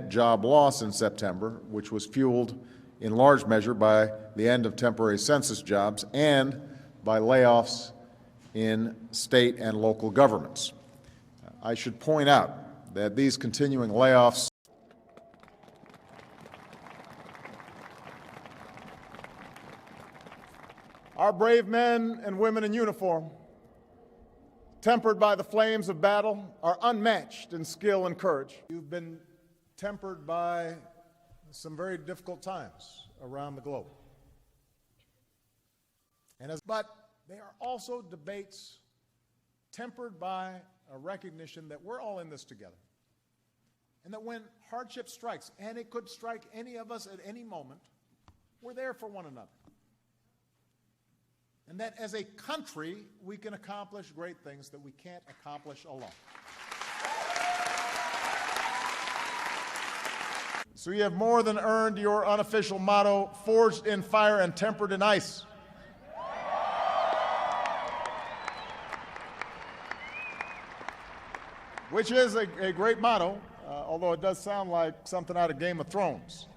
net job loss in September, which was fueled in large measure by the end of temporary census jobs and by layoffs in state and local governments. I should point out that these continuing layoffs our brave men and women in uniform, tempered by the flames of battle, are unmatched in skill and courage. You've been tempered by some very difficult times around the globe. But they are also debates tempered by a recognition that we're all in this together, and that when hardship strikes, and it could strike any of us at any moment, we're there for one another. And that as a country, we can accomplish great things that we can't accomplish alone. So you have more than earned your unofficial motto, forged in fire and tempered in ice. Which is a great motto, although it does sound like something out of Game of Thrones.